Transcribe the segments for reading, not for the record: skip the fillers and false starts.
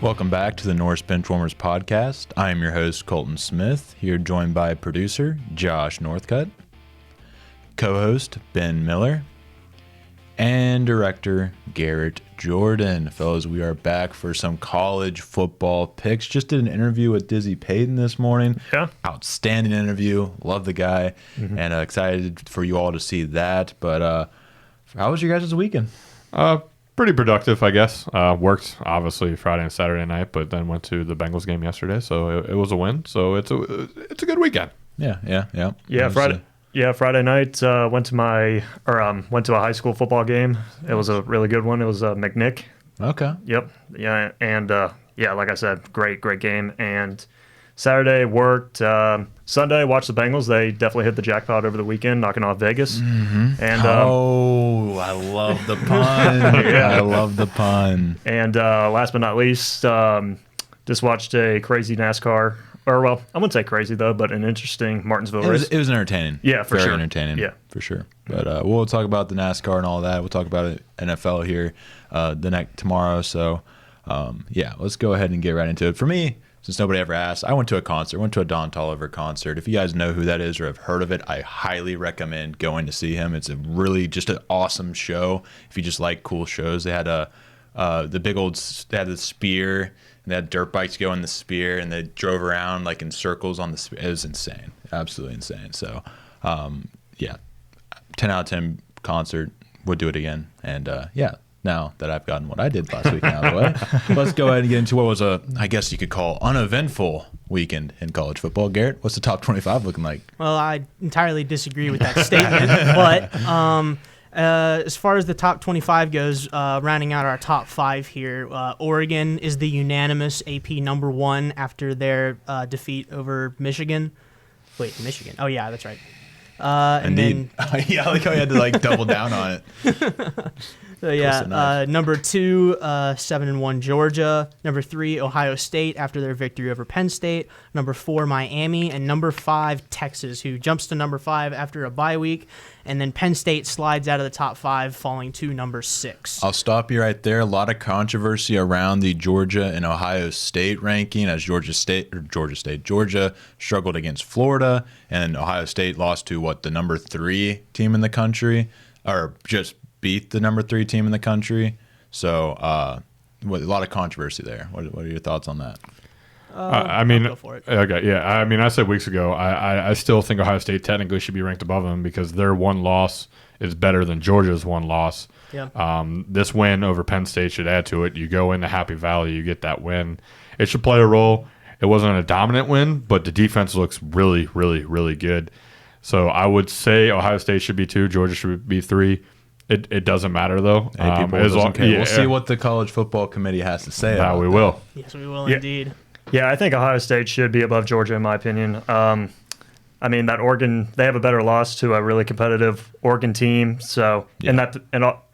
Welcome back to the Norse BenchWarmers Podcast. I am your host, Colton Smith, here joined by producer Josh Northcutt, co-host Ben Miller, and director Garrett Jordan. Fellas, we are back for some college football picks. Just did an interview with Dizzy Payton this morning. Yeah. Outstanding interview. Love the guy. And excited for you all to see that. But how was your guys' weekend? Pretty productive, I guess. Worked, obviously, Friday and Saturday night, but then went to the Bengals game yesterday, so it was a win. So it's a good weekend. Yeah, Friday night went to a high school football game. It was a really good one. It was McNick. Okay. Yep. Yeah, and like I said, great game. And Saturday worked. Sunday watched the Bengals. They definitely hit the jackpot over the weekend, knocking off Vegas. And I love the pun. I love the pun. And last but not least, just watched a crazy NASCAR. Or, well, I wouldn't say crazy, though, but an interesting Martinsville race. It was entertaining. Yeah, for sure. Very entertaining. Yeah. For sure. But we'll talk about the NASCAR and all that. We'll talk about NFL here tomorrow. So, let's go ahead and get right into it. For me, since nobody ever asked, I went to a concert. Went to a Don Toliver concert. If you guys know who that is or have heard of it, I highly recommend going to see him. It's a really just an awesome show. If you just like cool shows, they had they had the spear, and they had dirt bikes go in the spear, and they drove around like in circles on the spear. It was insane, absolutely insane. So, 10 out of 10 concert. Would do it again, and now that I've gotten what I did last weekend out of the way, let's go ahead and get into what was I guess you could call, uneventful weekend in college football. Garrett, what's the top 25 looking like? Well, I entirely disagree with that statement, but as far as the top 25 goes, rounding out our top 5 here, Oregon is the unanimous AP number 1 after their defeat over Michigan. Wait, Michigan. Oh, yeah, that's right. Indeed. I like how you had to double down on it. So number 2, 7-1 Georgia. Number 3, Ohio State after their victory over Penn State. Number 4, Miami, and number 5, Texas, who jumps to number 5 after a bye week, and then Penn State slides out of the top 5, falling to number 6. I'll stop you right there. A lot of controversy around the Georgia and Ohio State ranking, as Georgia struggled against Florida, and Ohio State lost to the number 3 team in the country, or just beat the number 3 team in the country. So a lot of controversy there. What are your thoughts on that? Go for it. Okay, yeah. I said weeks ago, I still think Ohio State technically should be ranked above them because their one loss is better than Georgia's one loss. Yeah. This win over Penn State should add to it. You go into Happy Valley, you get that win. It should play a role. It wasn't a dominant win, but the defense looks really, really, really good. So I would say Ohio State should be 2, Georgia should be 3. It doesn't matter, though. We'll see what the College Football Committee has to say about we will. Yes, we will indeed. Yeah, I think Ohio State should be above Georgia, in my opinion. That Oregon, they have a better loss to a really competitive Oregon team. So, and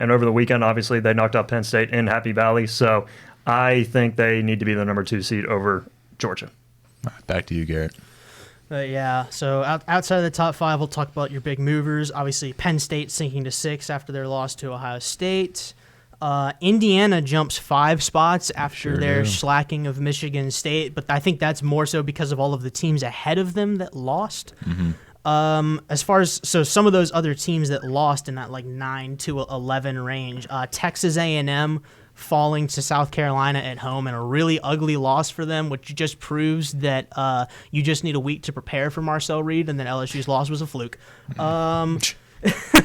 over the weekend, obviously, they knocked out Penn State in Happy Valley. So, I think they need to be the number 2 seed over Georgia. All right, back to you, Garrett. So outside of the top 5, we'll talk about your big movers. Obviously, Penn State sinking to 6 after their loss to Ohio State. Indiana jumps 5 spots after their slacking of Michigan State, but I think that's more so because of all of the teams ahead of them that lost. Mm-hmm. As far as some of those other teams that lost in that 9 to 11 range, Texas A&M falling to South Carolina at home in a really ugly loss for them, which just proves that you just need a week to prepare for Marcel Reed, and then LSU's loss was a fluke.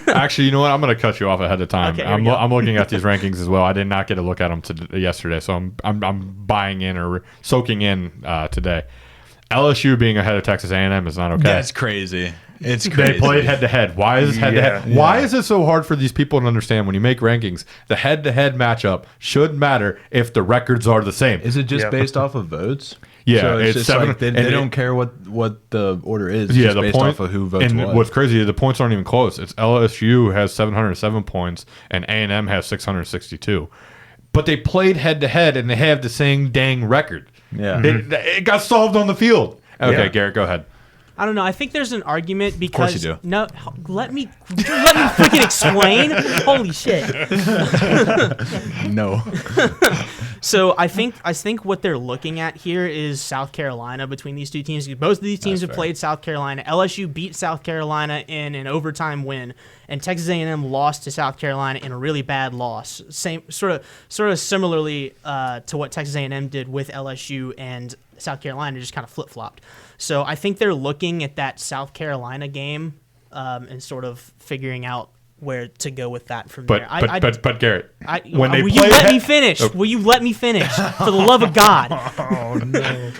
Actually, you know what? I'm going to cut you off ahead of time. Okay, I'm looking at these rankings as well. I did not get a look at them yesterday, so I'm buying in or soaking in today. LSU being ahead of Texas A&M is not okay. That's crazy. It's crazy. They played head-to-head. Why is head-to-head? Why is it so hard for these people to understand when you make rankings? The head-to-head matchup should matter if the records are the same. Is it just based off of votes? Yeah, so it's just 7. They don't care what the order is. It's just based off of who votes and what. What's crazy is the points aren't even close. It's LSU has 707 points and A&M has 662. But they played head-to-head and they have the same dang record. Yeah, it got solved on the field. Okay, Garrett, go ahead. I don't know. I think there's an argument because of course you do. No, let me freaking explain. Holy shit. No. So I think what they're looking at here is South Carolina between these two teams. Both of these teams have played South Carolina. LSU beat South Carolina in an overtime win, and Texas A&M lost to South Carolina in a really bad loss. Same sort of similarly to what Texas A&M did with LSU, and South Carolina just kind of flip-flopped. So I think they're looking at that South Carolina game and sort of figuring out where to go with that from there. But Garrett, when will you let me finish? Will you let me finish? For the love of God. Oh, no.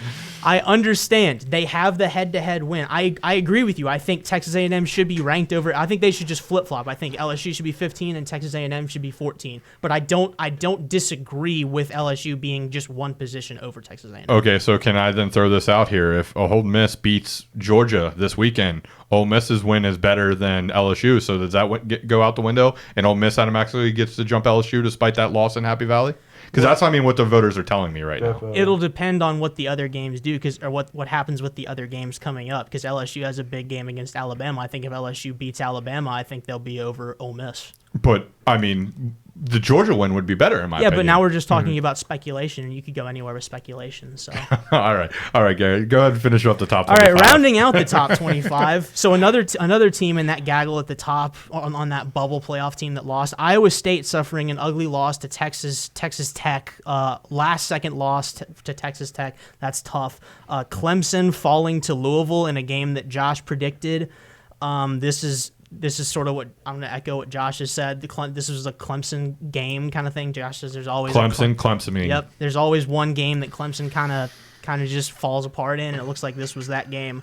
I understand. They have the head-to-head win. I agree with you. I think Texas A&M should be ranked over. I think they should just flip-flop. I think LSU should be 15 and Texas A&M should be 14. But I don't disagree with LSU being just one position over Texas A&M. Okay, so can I then throw this out here? If Ole Miss beats Georgia this weekend, Ole Miss's win is better than LSU. So does that go out the window? And Ole Miss automatically gets to jump LSU despite that loss in Happy Valley? Because that's, what the voters are telling me right now. It'll depend on what the other games do, or what happens with the other games coming up. Because LSU has a big game against Alabama. I think if LSU beats Alabama, I think they'll be over Ole Miss. But the Georgia win would be better in my opinion. Yeah, but now we're just talking about speculation, and you could go anywhere with speculation. So. All right, Garrett, go ahead and finish up the top 25. All right, rounding out the top 25. So another team in that gaggle at the top on that bubble playoff team that lost. Iowa State suffering an ugly loss to Texas Tech. Last second loss to Texas Tech. That's tough. Clemson falling to Louisville in a game that Josh predicted. This is sort of what I'm going to echo what Josh has said. This was a Clemson game kind of thing. Josh says there's always Clemson. Yep, there's always one game that Clemson kind of just falls apart in, and it looks like this was that game.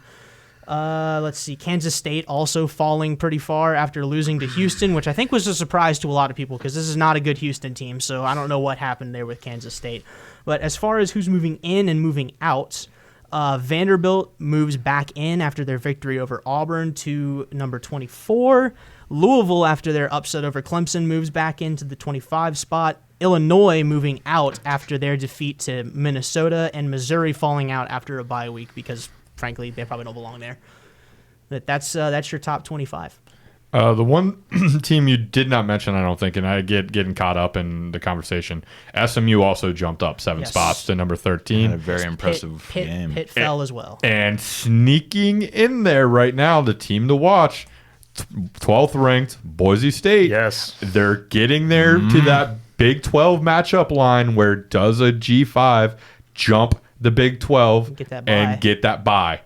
Let's see, Kansas State also falling pretty far after losing to Houston, which I think was a surprise to a lot of people because this is not a good Houston team. So I don't know what happened there with Kansas State. But as far as who's moving in and moving out. Vanderbilt moves back in after their victory over Auburn to number 24. Louisville, after their upset over Clemson, moves back into the 25 spot. Illinois moving out after their defeat to Minnesota, and Missouri falling out after a bye week because, frankly, they probably don't belong there. But that's your top 25. The one team you did not mention, I don't think, and I getting caught up in the conversation, SMU also jumped up 7 spots to number 13. A very impressive game. Pitt fell as well. And sneaking in there right now, the team to watch, 12th ranked Boise State. Yes. They're getting there to that Big 12 matchup line where does a G5 jump the Big 12 and get that bye?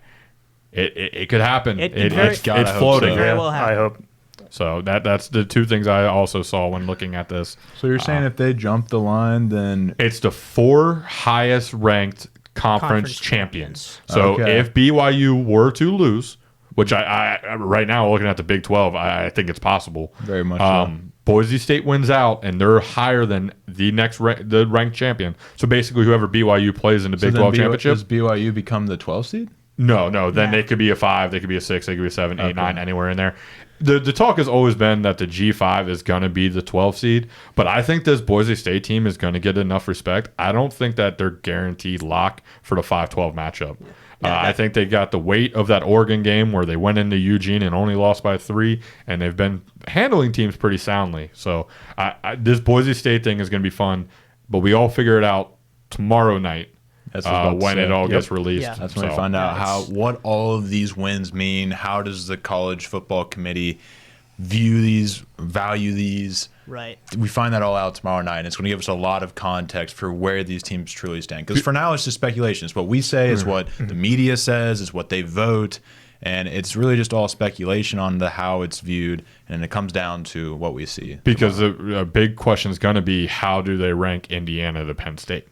It could happen. It's floating. So. Very well happen. I hope. So that's the two things I also saw when looking at this. So you're saying if they jump the line, then it's the 4 highest ranked conference champions. So if BYU were to lose, which I right now looking at the Big 12, I think it's possible. Very much so. Boise State wins out, and they're higher than the the ranked champion. So basically, whoever BYU plays in the Big 12 championship. Does BYU become the 12th seed? No. Then they could be a 5, they could be a 6, they could be a 7, 8, 9, anywhere in there. The talk has always been that the G5 is going to be the 12 seed, but I think this Boise State team is going to get enough respect. I don't think that they're guaranteed lock for the 5-12 matchup. I think they got the weight of that Oregon game where they went into Eugene and only lost by 3, and they've been handling teams pretty soundly. So this Boise State thing is going to be fun, but we all figure it out tomorrow night. That's when it all gets released. Yeah. That's when we find out what all of these wins mean. How does the college football committee view these, value these? Right. We find that all out tomorrow night, and it's going to give us a lot of context for where these teams truly stand. Because for now, it's just speculation. It's what we say. It's what the media says. It's what they vote. And it's really just all speculation on how it's viewed, and it comes down to what we see. Because a big question is going to be, how do they rank Indiana to Penn State?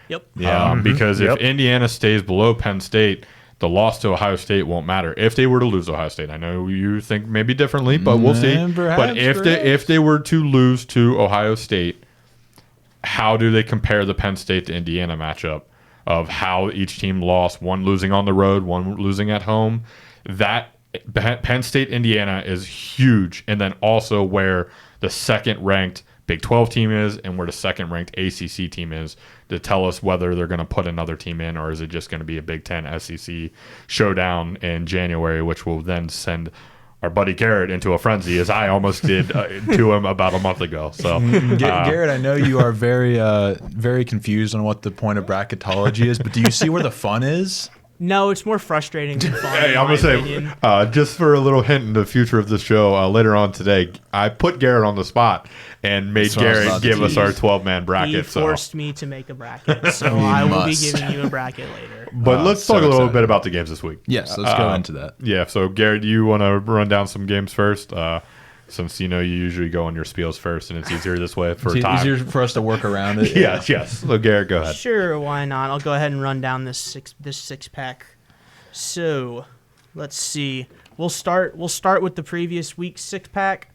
Yep. Yeah. Because if Indiana stays below Penn State, the loss to Ohio State won't matter. If they were to lose Ohio State, I know you think maybe differently, but we'll see. But if they were to lose to Ohio State, how do they compare the Penn State to Indiana matchup of how each team lost, one losing on the road, one losing at home? That Penn State, Indiana is huge, and then also where the second-ranked Big 12 team is and where the second-ranked ACC team is to tell us whether they're going to put another team in, or is it just going to be a Big 10 SEC showdown in January, which will then send our buddy Garrett into a frenzy, as I almost did to him about a month ago. So, Garrett, I know you are very confused on what the point of bracketology is, but do you see where the fun is? No, it's more frustrating than fun. Hey, I'm going to say, just for a little hint in the future of the show, later on today, I put Garrett on the spot and made Garrett give us our 12-man bracket. He forced me to make a bracket, so I will be giving you a bracket later. But let's talk a little bit about the games this week. Yes, let's go into that. Yeah, so Garrett, you want to run down some games first? Since you usually go on your spiels first, and it's easier this way for time. It's easier for us to work around it. Yes. So Garrett, go ahead. Sure, why not? I'll go ahead and run down this six pack. So, let's see. We'll start with the previous week's 6-pack.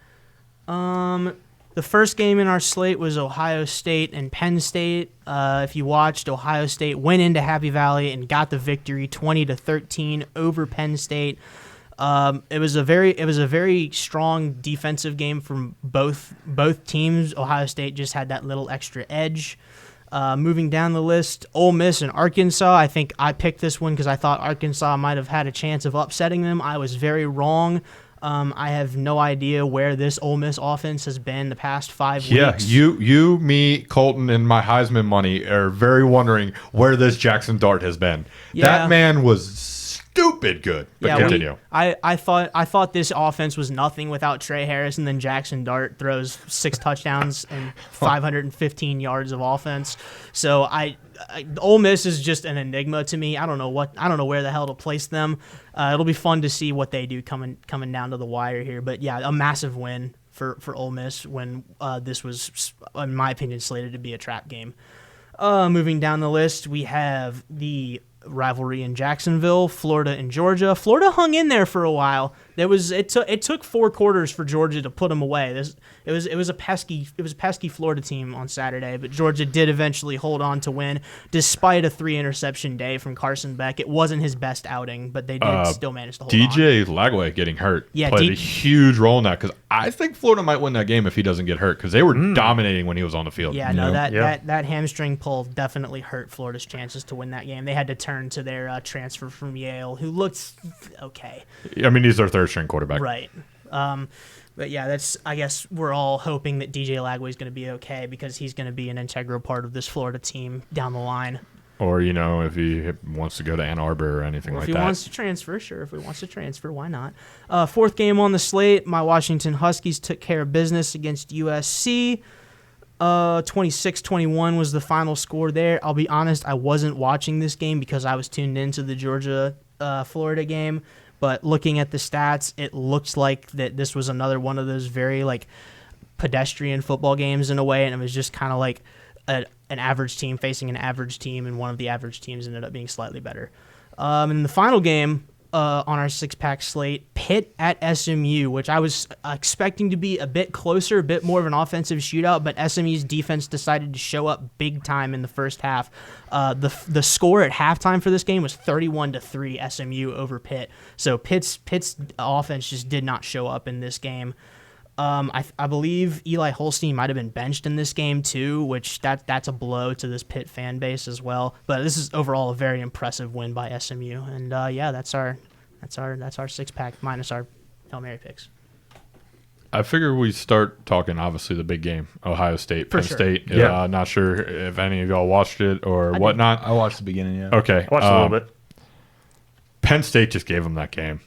The first game in our slate was Ohio State and Penn State. If you watched, Ohio State went into Happy Valley and got the victory, 20-13 over Penn State. It was a very strong defensive game from both teams. Ohio State just had that little extra edge. Moving down the list, Ole Miss and Arkansas. I think I picked this one because I thought Arkansas might have had a chance of upsetting them. I was very wrong. I have no idea where this Ole Miss offense has been the past 5 weeks. Yeah, you, me, Colton, and my Heisman money are very wondering where this Jackson Dart has been. Yeah. That man was stupid good. But continue. I thought this offense was nothing without Trey Harris, and then Jackson Dart throws 6 touchdowns and 515 yards of offense. So Ole Miss is just an enigma to me. I don't know where the hell to place them. It'll be fun to see what they do coming down to the wire here. But yeah, a massive win for Ole Miss when this was, in my opinion, slated to be a trap game. Moving down the list, we have the rivalry in Jacksonville, Florida and Georgia. Florida hung in there for a while. It took 4 quarters for Georgia to put them away. It was a pesky Florida team on Saturday, but Georgia did eventually hold on to win despite a 3-interception day from Carson Beck. It wasn't his best outing, but they did still manage to hold on. DJ Lagway getting hurt played a huge role in that, because I think Florida might win that game if he doesn't get hurt, because they were dominating when he was on the field. Yeah, no, that hamstring pull definitely hurt Florida's chances to win that game. They had to turn to their transfer from Yale, who looked okay. I mean, he's their third-string quarterback. Right. But yeah, I guess we're all hoping that DJ Lagway is going to be okay, because he's going to be an integral part of this Florida team down the line. Or, if he wants to go to Ann Arbor or anything like that. If he wants to transfer, sure. If he wants to transfer, why not? 4th game on the slate, my Washington Huskies took care of business against USC. 26-21 was the final score there. I'll be honest, I wasn't watching this game because I was tuned into the Georgia-Florida game. But looking at the stats, it looks like that this was another one of those very pedestrian football games in a way, and it was just kind of like an average team facing an average team, and one of the average teams ended up being slightly better. And the final game on our 6-pack slate, Pitt at SMU, which I was expecting to be a bit closer, a bit more of an offensive shootout, but SMU's defense decided to show up big time in the first half. The score at halftime for this game was 31-3 SMU over Pitt. So Pitt's offense just did not show up in this game. I believe Eli Holstein might have been benched in this game too, which that's a blow to this Pitt fan base as well. But this is overall a very impressive win by SMU, and that's our 6-pack minus our Hail Mary picks. I figure we start talking obviously the big game, Ohio State, Penn State. Yeah. Not sure if any of y'all watched it or whatnot. I watched the beginning. Yeah. Okay, I watched a little bit. Penn State just gave them that game.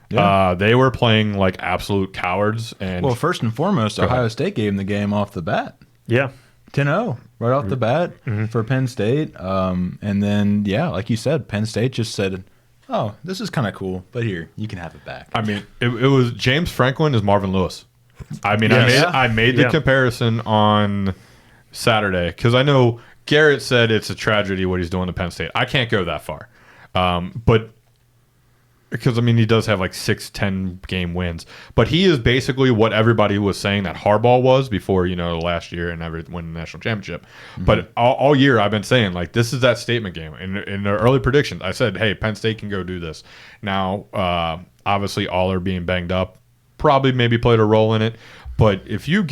Yeah. They were playing like absolute cowards. And well, first and foremost, Ohio State gave them the game off the bat. Yeah. 10-0 right off the bat for Penn State. And then, like you said, Penn State just said, oh, this is kind of cool, but here, you can have it back. I mean, it was James Franklin is Marvin Lewis. I mean, I made the comparison on Saturday because I know Garrett said it's a tragedy what he's doing to Penn State. I can't go that far. But because, I mean, he does have like 6-10 game wins. But he is basically what everybody was saying that Harbaugh was before, last year and never win the national championship. But all year I've been saying, like, this is that statement game. In the early predictions, I said, hey, Penn State can go do this. Now, obviously, all are being banged up. Probably maybe played a role in it. But if you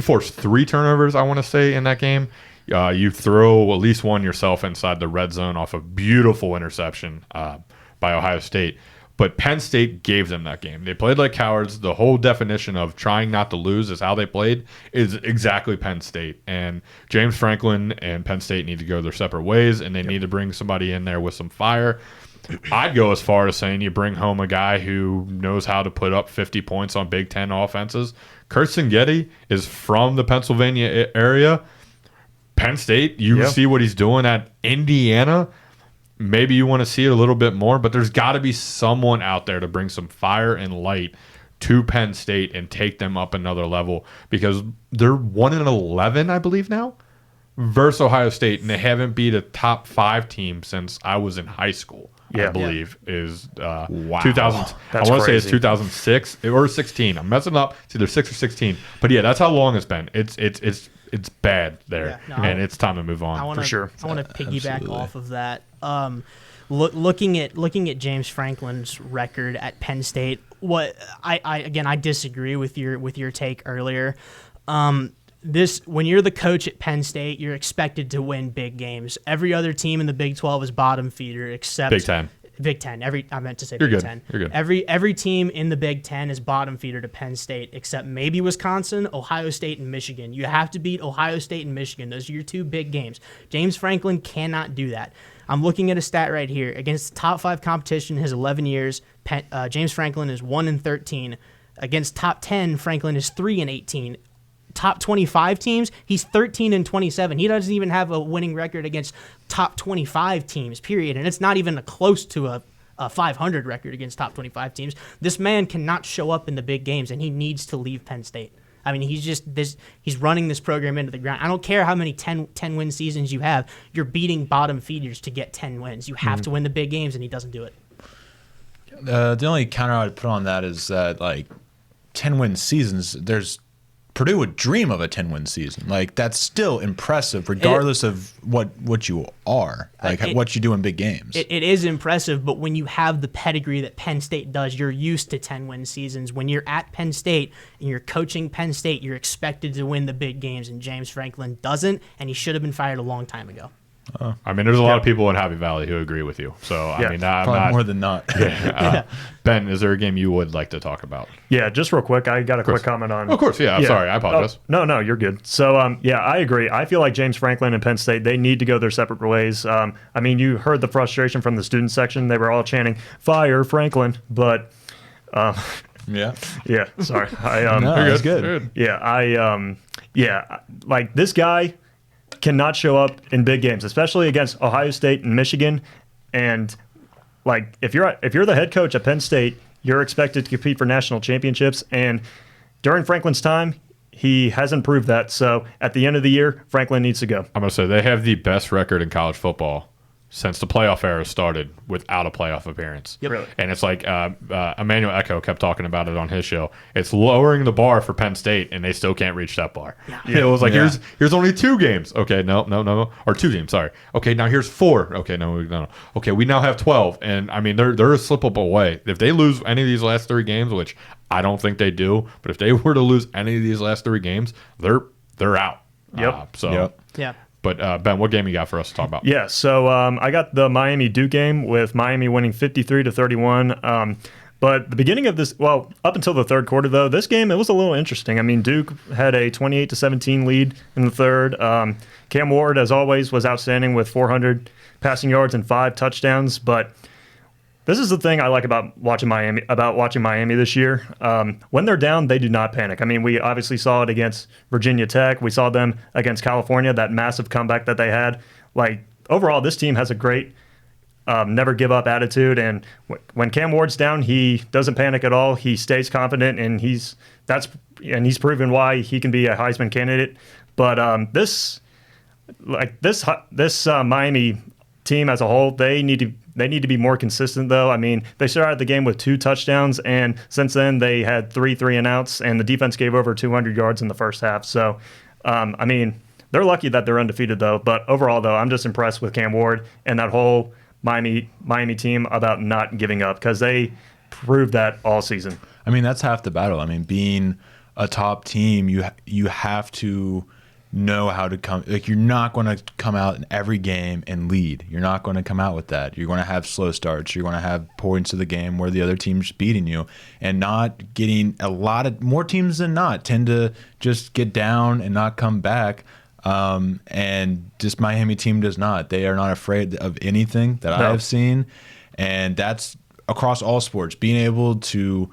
force 3 turnovers, I want to say, in that game, you throw at least one yourself inside the red zone off a beautiful interception by Ohio State. But Penn State gave them that game. They played like cowards. The whole definition of trying not to lose is how they played is exactly Penn State. And James Franklin and Penn State need to go their separate ways, and they need to bring somebody in there with some fire. I'd go as far as saying you bring home a guy who knows how to put up 50 points on Big Ten offenses. Kurt Singetti is from the Pennsylvania area. Penn State, you see what he's doing at Indiana. Maybe you want to see it a little bit more, but there's got to be someone out there to bring some fire and light to Penn State and take them up another level, because they're 1-11, I believe now, versus Ohio State, and they haven't beat a top 5 team since I was in high school. I believe is 2000. I want to say it's 2006 or 16. I'm messing up. It's either 6 or 16. But yeah, that's how long it's been. It's bad there, and it's time to move on for sure. I want to piggyback off of that. Looking at James Franklin's record at Penn State, I disagree with your take earlier. When you're the coach at Penn State, you're expected to win big games. Every other team in the Big 12 is bottom feeder except Big 10. Big 10. I meant to say You're Big good. 10. You're good. Every team in the Big 10 is bottom feeder to Penn State except maybe Wisconsin, Ohio State, and Michigan. You have to beat Ohio State and Michigan. Those are your 2 big games. James Franklin cannot do that. I'm looking at a stat right here. Against the top 5 competition in his 11 years, James Franklin is 1-13. Against top 10, Franklin is 3-18. Top 25 teams, he's 13-27. He doesn't even have a winning record against top 25 teams, period. And it's not even close to a 500 record against top 25 teams. This man cannot show up in the big games, and he needs to leave Penn State. I mean, he's running this program into the ground. I don't care how many 10-win seasons you have. You're beating bottom feeders to get 10 wins. You have to win the big games, and he doesn't do it. The only counter I would put on that is that, 10-win seasons, Purdue would dream of a 10-win season. That's still impressive, regardless of what you are, what you do in big games. It is impressive, but when you have the pedigree that Penn State does, you're used to 10-win seasons. When you're at Penn State and you're coaching Penn State, you're expected to win the big games, and James Franklin doesn't, and he should have been fired a long time ago. I mean, there's a lot of people in Happy Valley who agree with you. So, I mean, I'm probably not more than not. Ben, is there a game you would like to talk about? Yeah, just real quick. I got a quick comment on. Of course, I'm sorry. I apologize. No, you're good. So, I agree. I feel like James Franklin and Penn State, they need to go their separate ways. I mean, you heard the frustration from the student section. They were all chanting, "Fire Franklin," but Yeah. Sorry. No, that's good. This guy cannot show up in big games, especially against Ohio State and Michigan. And if you're the head coach at Penn State, you're expected to compete for national championships. And during Franklin's time, he hasn't proved that. So at the end of the year, Franklin needs to go. I'm going to say they have the best record in college football since the playoff era started without a playoff appearance. Yep. Really? And it's like Emmanuel Echo kept talking about it on his show. It's lowering the bar for Penn State, and they still can't reach that bar. Yeah. It was like, here's only 2 games. Okay, no. Or 2 teams, sorry. Okay, now here's 4. Okay, no. Okay, we now have 12. And, I mean, they're a slip up away. If they lose any of these last 3 games, which I don't think they do, but if they were to lose any of these last 3 games, they're out. Yep. Yeah. But Ben, what game you got for us to talk about? Yeah, so I got the Miami Duke game with Miami winning 53-31. But the beginning of this, up until the third quarter though, this game it was a little interesting. I mean, Duke had a 28-17 lead in the third. Cam Ward, as always, was outstanding with 400 passing yards and 5 touchdowns. But this is the thing I like about watching Miami this year. When they're down, they do not panic. I mean, we obviously saw it against Virginia Tech. We saw them against California, that massive comeback that they had. Overall, this team has a great never give up attitude. And when Cam Ward's down, he doesn't panic at all. He stays confident, and he's proven why he can be a Heisman candidate. But this Miami team as a whole, they need to be more consistent, though. I mean, they started the game with 2 touchdowns, and since then they had 3 and outs, and the defense gave over 200 yards in the first half. So, I mean, they're lucky that they're undefeated, though. But overall, though, I'm just impressed with Cam Ward and that whole Miami team about not giving up, because they proved that all season. I mean, that's half the battle. I mean, being a top team, you have to know how to come. Like, you're not going to come out in every game and lead. You're not going to come out with that. You're going to have slow starts. You're going to have points of the game where the other team's beating you, and not getting more teams than not tend to just get down and not come back. And this Miami team does not. They are not afraid of anything that I have seen, and that's across all sports. Being able to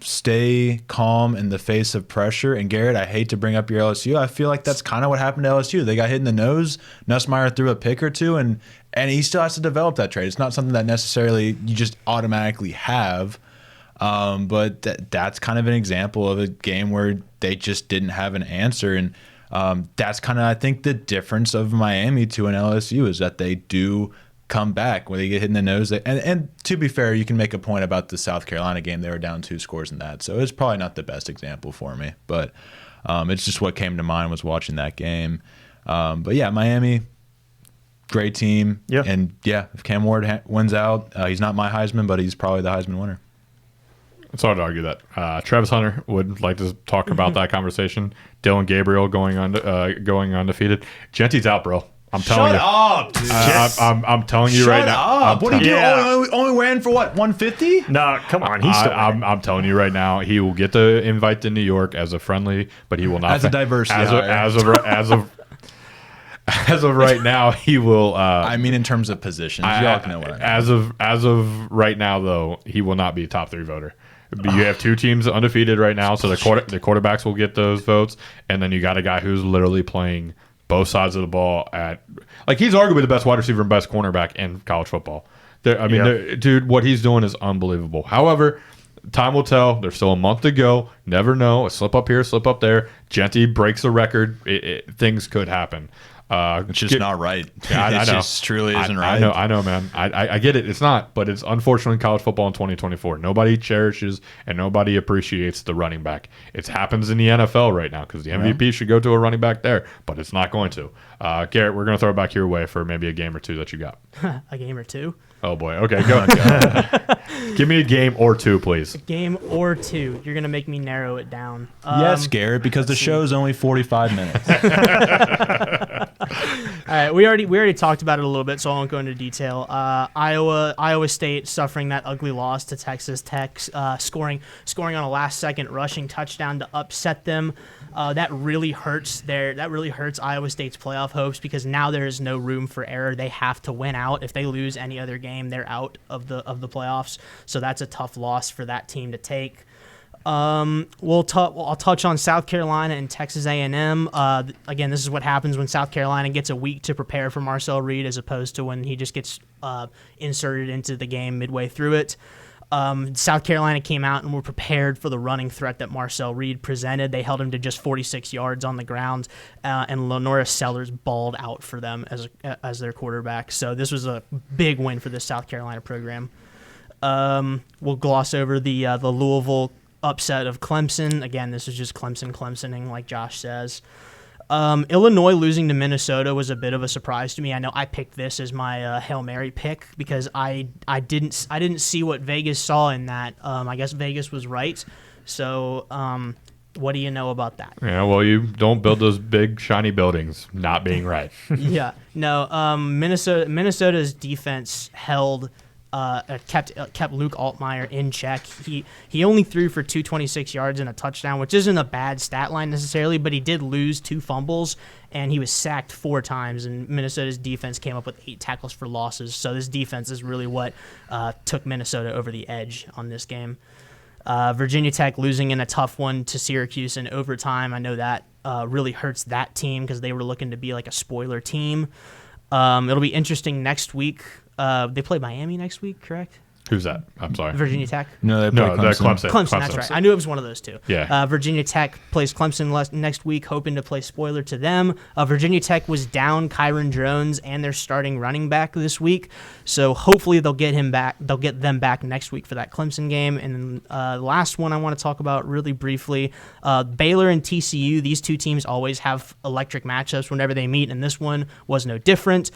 stay calm in the face of pressure. And Garrett, I hate to bring up your LSU. I feel like that's kind of what happened to LSU. They got hit in the nose. Nussmeier threw a pick or two, and he still has to develop that trait. It's not something that necessarily you just automatically have. But that's kind of an example of a game where they just didn't have an answer. And that's kind of, I think, the difference of Miami to an LSU is that they do come back when they get hit in the nose. And to be fair, you can make a point about the South Carolina game. They were down 2 scores in that. So it's probably not the best example for me. But it's just what came to mind was watching that game. But, yeah, Miami, great team. Yeah. And, yeah, if Cam Ward wins out, he's not my Heisman, but he's probably the Heisman winner. It's hard to argue that. Travis Hunter would like to talk about that conversation. Dylan Gabriel going undefeated. Genti's out, bro. I'm telling you. Shut up, dude. I'm telling you right now. Shut up. What do you do? Only ran for what, 150? No, come on. He's still I'm telling you right now, he will get the invite to New York as a friendly, but he will not as a diversity as of right now, he will. I mean, in terms of positions, y'all know what I mean. As of right now, though, he will not be a top 3 voter. You have 2 teams undefeated right now, so the quarterbacks will get those votes, and then you got a guy who's literally playing both sides of the ball he's arguably the best wide receiver and best cornerback in college football. Dude, what he's doing is unbelievable. However, time will tell. There's still a month to go. Never know. A slip up here, slip up there. Genty breaks a record. Things could happen. It's just not right. Yeah, I know. It just truly isn't right. I know, man. I get it. It's not, but it's unfortunately college football in 2024. Nobody cherishes and nobody appreciates the running back. It happens in the NFL right now because the MVP should go to a running back there, but it's not going to. Garrett, we're going to throw it back your way for maybe a game or 2 that you got. A game or 2? Oh, boy. Okay, go ahead. Give me a game or 2, please. A game or 2. You're going to make me narrow it down. Yes, Garrett, because the show's only 45 minutes. All right, we already talked about it a little bit, so I won't go into detail. Iowa State suffering that ugly loss to Texas Tech, scoring on a last-second rushing touchdown to upset them. That really hurts Iowa State's playoff hopes because now there is no room for error. They have to win out. If they lose any other game, they're out of the playoffs. So that's a tough loss for that team to take. I'll touch on South Carolina and Texas A&M. Again, this is what happens when South Carolina gets a week to prepare for Marcel Reed as opposed to when he just gets inserted into the game midway through it. South Carolina came out and were prepared for the running threat that Marcel Reed presented. They held him to just 46 yards on the ground, and Lenora Sellers balled out for them as their quarterback. So this was a big win for this South Carolina program. We'll gloss over the Louisville upset of Clemson. Again, this is just Clemsoning, like Josh says. Illinois losing to Minnesota was a bit of a surprise to me. I know I picked this as my Hail Mary pick because I didn't see what Vegas saw in that. I guess Vegas was right. So what do you know about that? Yeah, well, you don't build those big shiny buildings not being right. Yeah, no. Minnesota's defense kept Luke Altmaier in check. He only threw for 226 yards and a touchdown, which isn't a bad stat line necessarily, but he did lose 2 fumbles, and he was sacked 4 times, and Minnesota's defense came up with 8 tackles for losses. So this defense is really what took Minnesota over the edge on this game. Virginia Tech losing in a tough one to Syracuse in overtime. I know that really hurts that team because they were looking to be like a spoiler team. It'll be interesting next week. They play Miami next week, correct? Who's that? I'm sorry. Virginia Tech? No, they play Clemson. Clemson, that's right. I knew it was one of those 2. Yeah. Virginia Tech plays Clemson next week, hoping to play spoiler to them. Virginia Tech was down Kyron Jones and their starting running back this week, so hopefully they'll get him back. They'll get them back next week for that Clemson game. And then the last one I want to talk about really briefly, Baylor and TCU. These 2 teams always have electric matchups whenever they meet, and this one was no different.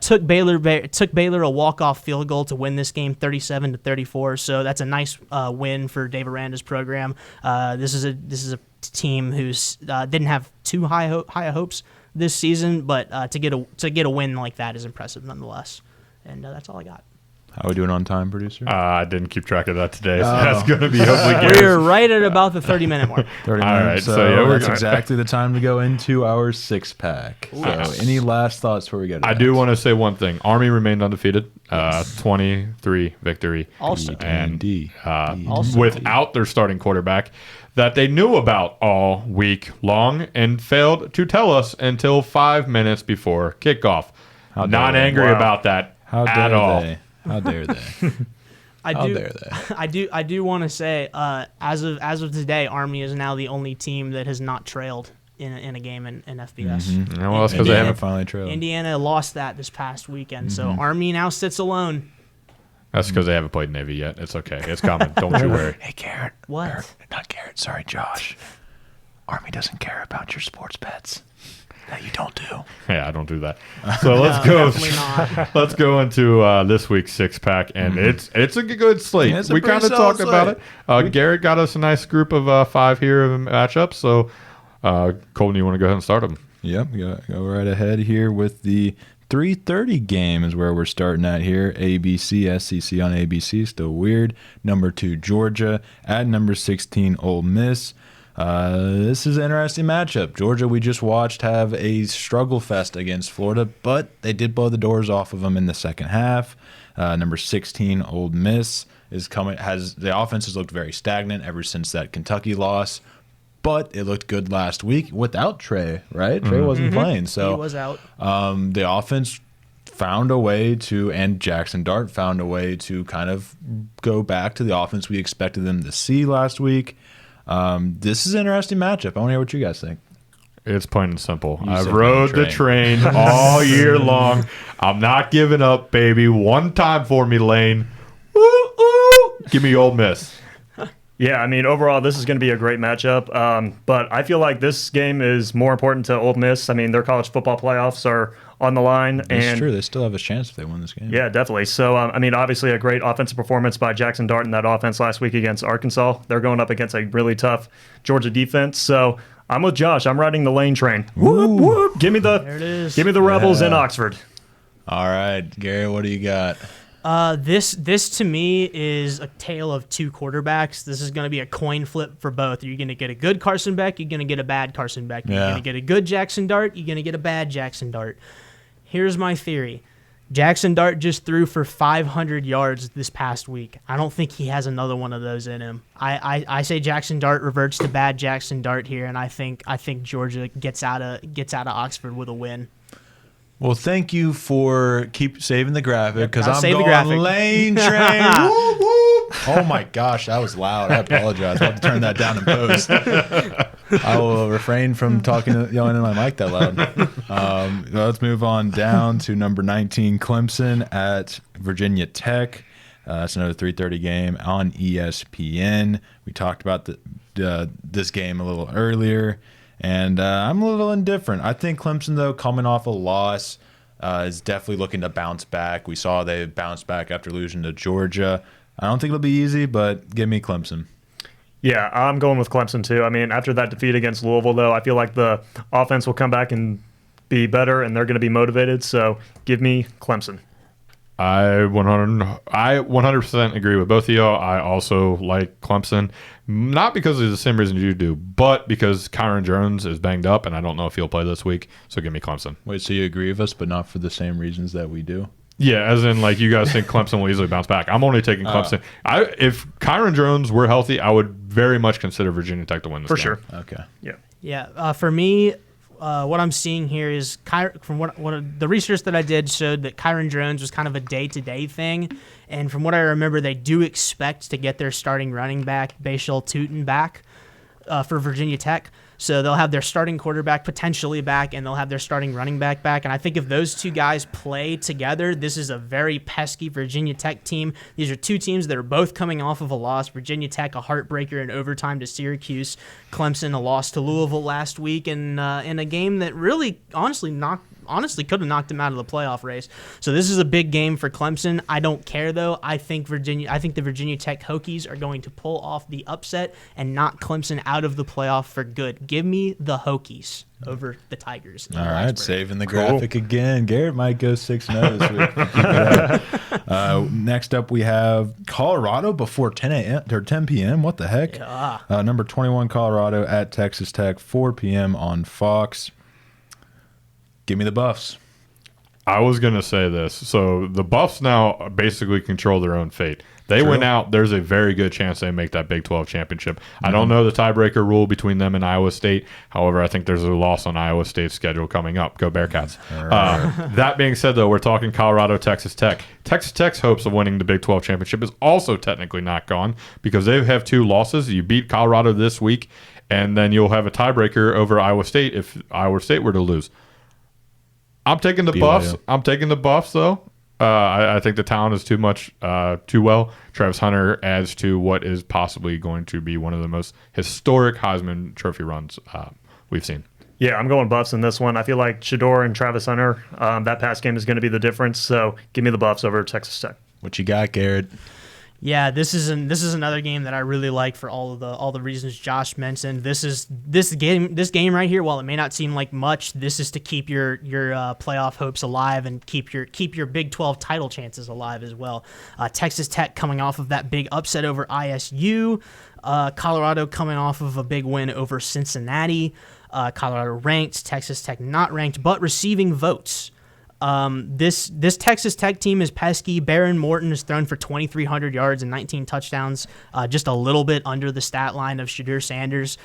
Took Baylor a walk-off field goal to win this game, 36 47-34. So that's a nice win for Dave Aranda's program. This is a team who's didn't have too high hopes this season, but to get a win like that is impressive nonetheless. And that's all I got. How are we doing on time, producer? I didn't keep track of that today, so that's going to be hopefully We're right at about the 30-minute mark. 30 All minutes. right, So, yeah, that's exactly the time to go into our six-pack. So any last thoughts before we get to I that? do want to say one thing. Army remained undefeated, 23 victory. Also, And Also. without their starting quarterback that they knew about all week long and failed to tell us until 5 minutes before kickoff. How dare Not they. angry Wow. about that How at dare all. they? How dare they? How dare they? I do want to say, as of today, Army is now the only team that has not trailed in a game in FBS. Yeah, well, that's because they Indiana haven't. finally trailed. Indiana lost that this past weekend, so Army now sits alone. That's because they haven't played Navy yet. It's okay. It's coming. Don't you worry. Hey, Garrett. What? Or, not Garrett. Sorry, Josh. Army doesn't care about your sports bets. That you don't do. Yeah, I don't do that. So let's go. Definitely not. Let's go into this week's six-pack, and it's a good slate. Yeah, it's a We pretty kind of solid talked about it. Garrett got us a nice group of 5 here of matchups. So, Colton, you want to go ahead and start them? Yep, go right ahead here with the 3:30 game is where we're starting at here. ABC, SEC on ABC, still weird. Number 2, Georgia. At number 16, Ole Miss. This is an interesting matchup. Georgia, we just watched have a struggle fest against Florida, but they did blow the doors off of them in the second half. Number 16, Ole Miss the offense has looked very stagnant ever since that Kentucky loss. But it looked good last week without Trey, right? Trey wasn't playing. So He was out. the offense found a way to, and Jackson Dart found a way to kind of go back to the offense we expected them to see last week. This is an interesting matchup. I want to hear what you guys think. It's plain and simple. You I've said rode the train all year long. I'm not giving up, baby. One time for me, Lane. Woo, woo. Give me Ole Miss. Yeah, I mean, overall, this is going to be a great matchup. But I feel like this game is more important to Ole Miss. I mean, their college football playoffs are on the line. It's true. They still have a chance if they win this game. Yeah, definitely. So, I mean, obviously a great offensive performance by Jackson Dart in that offense last week against Arkansas. They're going up against a really tough Georgia defense. So I'm with Josh. I'm riding the Lane train. Whoop, whoop. Give me There it is. the Rebels in Oxford. All right, Garrett, what do you got? This to me is a tale of two quarterbacks. This is going to be a coin flip for both. You're going to get a good Carson Beck. You're going to get a bad Carson Beck. You're Yeah. going to get a good Jackson Dart. You're going to get a bad Jackson Dart. Here's my theory. Jackson Dart just threw for 500 yards this past week. I don't think he has another one of those in him. I say Jackson Dart reverts to bad Jackson Dart here, and I think Georgia gets out of Oxford with a win. Well, thank you for keep saving the graphic because I'll I'm save the going graphic. Lane train. Whoop, whoop. Oh my gosh, that was loud. I apologize. I'll have to turn that down in post. I will refrain from yelling in my mic that loud. Let's move on down to number 19, Clemson at Virginia Tech. That's another 3:30 game on ESPN. We talked about this game a little earlier. And I'm a little indifferent. I think Clemson, though, coming off a loss, is definitely looking to bounce back. We saw they bounced back after losing to Georgia. I don't think it'll be easy, but give me Clemson. Yeah, I'm going with Clemson too. I mean, after that defeat against Louisville, though, I feel like the offense will come back and be better, and they're going to be motivated. So give me Clemson. I 100% agree with both of y'all. I also like Clemson, not because of the same reasons you do, but because Kyron Jones is banged up, and I don't know if he'll play this week. So give me Clemson. Wait, so you agree with us, but not for the same reasons that we do? Yeah, as in, like, you guys think Clemson will easily bounce back. I'm only taking Clemson. If Kyron Jones were healthy, I would very much consider Virginia Tech to win this For game. sure. Okay. Yeah. Yeah, for me, what I'm seeing here is from what the research that I did showed that Kyron Jones was kind of a day-to-day thing, and from what I remember, they do expect to get their starting running back, Bashal Tutin, back for Virginia Tech. So they'll have their starting quarterback potentially back, and they'll have their starting running back back. And I think if those two guys play together, this is a very pesky Virginia Tech team. These are two teams that are both coming off of a loss. Virginia Tech, a heartbreaker in overtime to Syracuse. Clemson, a loss to Louisville last week, and in a game that really, honestly, knocked honestly could have knocked them out of the playoff race. So this is a big game for Clemson. I don't care though. I think the Virginia Tech Hokies are going to pull off the upset and knock Clemson out of the playoff for good. Give me the Hokies over the Tigers. All right, saving the graphic again. Garrett might go 6-0 this week. Next up, we have Colorado before 10 a.m. or 10 p.m. What the heck? Yeah. Number 21 Colorado at Texas Tech, 4 p.m. on Fox. Give me the Buffs. I was going to say this. So the Buffs now basically control their own fate. They went out. There's a very good chance they make that Big 12 championship. I don't know the tiebreaker rule between them and Iowa State. However, I think there's a loss on Iowa State's schedule coming up. Go Bearcats. That being said, though, we're talking Colorado, Texas Tech. Texas Tech's hopes of winning the Big 12 championship is also technically not gone because they have 2 losses. You beat Colorado this week, and then you'll have a tiebreaker over Iowa State if Iowa State were to lose. I'm taking the Buffs. I'm taking the Buffs, though. I think the talent is too much, too well. Travis Hunter adds to what is possibly going to be one of the most historic Heisman Trophy runs we've seen. Yeah, I'm going Buffs in this one. I feel like Shedeur and Travis Hunter, that pass game is going to be the difference. So give me the Buffs over Texas Tech. What you got, Garrett? Yeah, this is another game that I really like for all the reasons Josh mentioned. This game right here, while it may not seem like much, this is to keep your playoff hopes alive and keep your Big 12 title chances alive as well. Texas Tech coming off of that big upset over ISU, Colorado coming off of a big win over Cincinnati. Colorado ranked, Texas Tech not ranked, but receiving votes. This Texas Tech team is pesky. Baron Morton has thrown for 2,300 yards and 19 touchdowns, just a little bit under the stat line of Shedeur Sanders.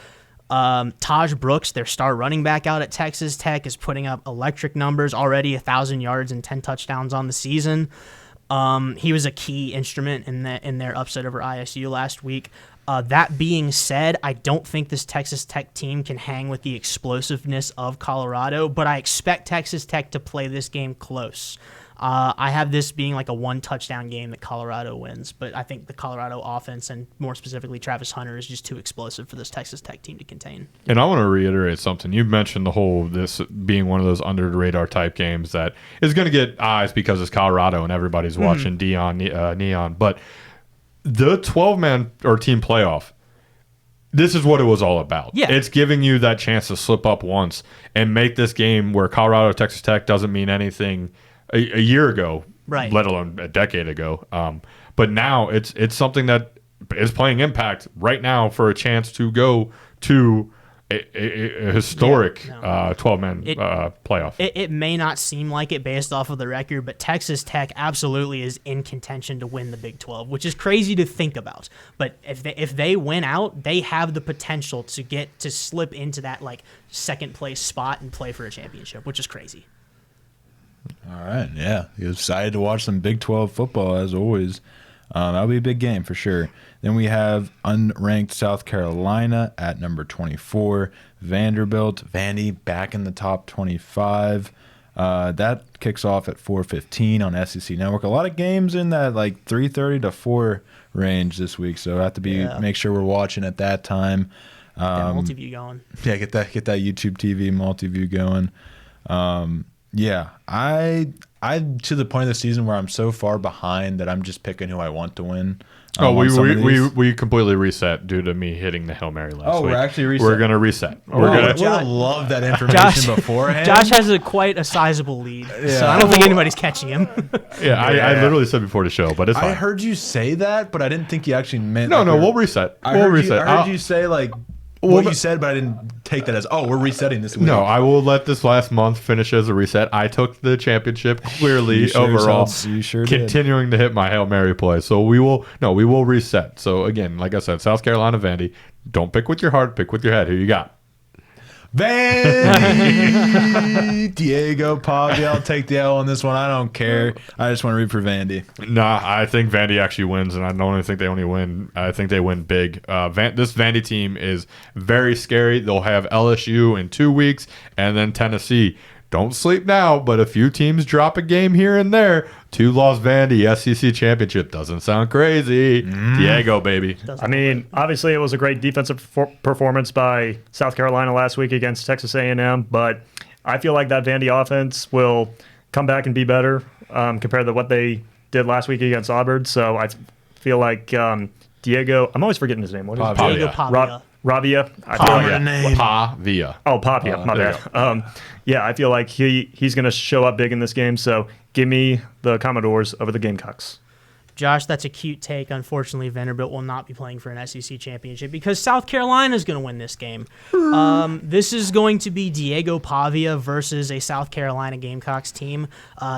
Taj Brooks, their star running back out at Texas Tech, is putting up electric numbers already, 1,000 yards and 10 touchdowns on the season. He was a key instrument in their upset over ISU last week. That being said, I don't think this Texas Tech team can hang with the explosiveness of Colorado, but I expect Texas Tech to play this game close. I have this being like a 1-touchdown game that Colorado wins, but I think the Colorado offense, and more specifically Travis Hunter, is just too explosive for this Texas Tech team to contain. And I want to reiterate something. You mentioned this being one of those under-the-radar type games that is going to get eyes because it's Colorado and everybody's watching Neon, but the 12-man or team playoff, this is what it was all about. Yeah. It's giving you that chance to slip up once and make this game where Colorado, Texas Tech doesn't mean anything a year ago, right, let alone a decade ago. But now it's something that is playing impact right now for a chance to go to a historic 12-man playoff. It may not seem like it based off of the record, but Texas Tech absolutely is in contention to win the Big 12, which is crazy to think about. But if they win out, they have the potential to slip into that like second place spot and play for a championship, which is crazy. All right, yeah. You're excited to watch some Big 12 football as always. That'll be a big game for sure. Then we have unranked South Carolina at number 24. Vanderbilt, Vandy back in the top 25. That kicks off at 4:15 on SEC Network. A lot of games in that like 3:30 to 4 range this week, so I have to make sure we're watching at that time. Multi-view going. Yeah, get that YouTube TV multi-view going. Yeah, I'm to the point of the season where I'm so far behind that I'm just picking who I want to win. We completely reset due to me hitting the Hail Mary last week. We're actually reset. We're going to reset. I would have loved that information beforehand. Josh has quite a sizable lead, so I don't think anybody's catching him. I literally said before the show, but it's fine. I heard you say that, but I didn't think you actually meant... No, we'll reset. I heard you say like... what you said, but I didn't take that as, we're resetting this week. No, I will let this last month finish as a reset. I took the championship clearly overall. You sure continuing to hit my Hail Mary play. So we will reset. So again, like I said, South Carolina, Vandy. Don't pick with your heart, pick with your head. Who you got? Vandy! Diego Pavia, I'll take the L on this one. I don't care. I just want to root for Vandy. Nah, I think Vandy actually wins, and I don't even think they only win. I think they win big. This Vandy team is very scary. They'll have LSU in 2 weeks, and then Tennessee. Don't sleep now, but a few teams drop a game here and there. 2 loss Vandy, SEC championship. Doesn't sound crazy. Diego, baby. I mean, obviously it was a great defensive performance by South Carolina last week against Texas A&M, but I feel like that Vandy offense will come back and be better compared to what they did last week against Auburn. So I feel like Diego, I'm always forgetting his name. What is it? Diego Pavia. Ravia. Pavia. Oh, Pavia. My bad. Yeah, I feel like he's going to show up big in this game. So give me the Commodores over the Gamecocks. Josh, that's a cute take. Unfortunately, Vanderbilt will not be playing for an SEC championship because South Carolina is going to win this game. This is going to be Diego Pavia versus a South Carolina Gamecocks team.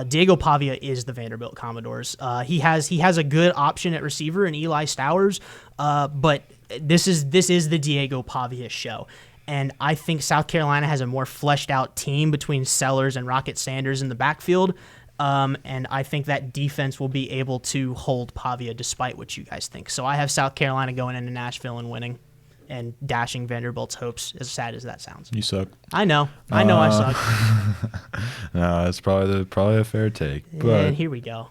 Diego Pavia is the Vanderbilt Commodores. He has a good option at receiver in Eli Stowers, but this is the Diego Pavia show. And I think South Carolina has a more fleshed out team between Sellers and Rocket Sanders in the backfield. And I think that defense will be able to hold Pavia despite what you guys think. So I have South Carolina going into Nashville and winning and dashing Vanderbilt's hopes, as sad as that sounds. You suck. I know I suck. No, that's probably a fair take. But And here we go.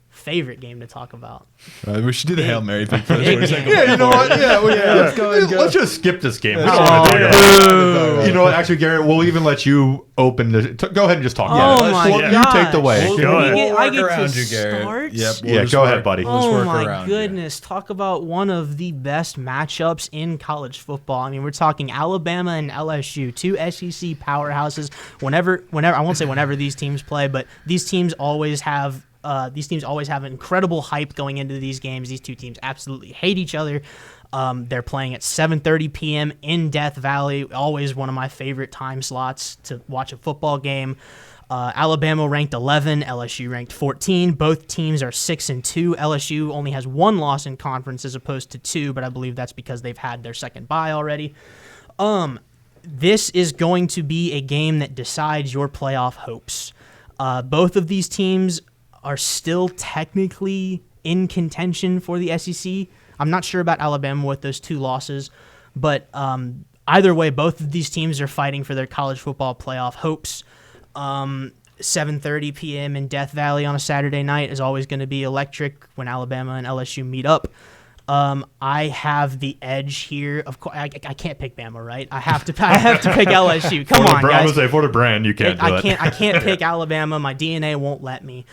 Favorite game to talk about. we should do the Hail Mary pick first. Big What do you think game. about You know what? Yeah, let's go ahead and go. Let's just skip this game. We Yeah. don't wanna do Oh, that. yeah. You know what? Actually, Garrett, we'll even let you open the. Go ahead and just talk. Oh Yeah, my well, gosh. You take the way. Go We'll ahead. work I get around to you, Garrett. start? Yep. Yeah, just go ahead, work- buddy. we'll just Oh work my around you. goodness! Talk about one of the best matchups in college football. I mean, we're talking Alabama and LSU, two SEC powerhouses. Whenever I won't say whenever these teams play, but these teams always have incredible hype going into these games. These two teams absolutely hate each other. They're playing at 7:30 p.m. in Death Valley. Always one of my favorite time slots to watch a football game. Alabama ranked 11, LSU ranked 14. Both teams are 6-2. LSU only has one loss in conference as opposed to two, but I believe that's because they've had their second bye already. This is going to be a game that decides your playoff hopes. Both of these teams are still technically in contention for the SEC. I'm not sure about Alabama with those two losses, but either way, both of these teams are fighting for their college football playoff hopes. 7:30 p.m. in Death Valley on a Saturday night is always going to be electric when Alabama and LSU meet up. I have the edge here. Of course, I can't pick Bama, right? I have to pick LSU. Come on, I guys. was say for the brand, you can't do it. I can't pick Alabama. My DNA won't let me.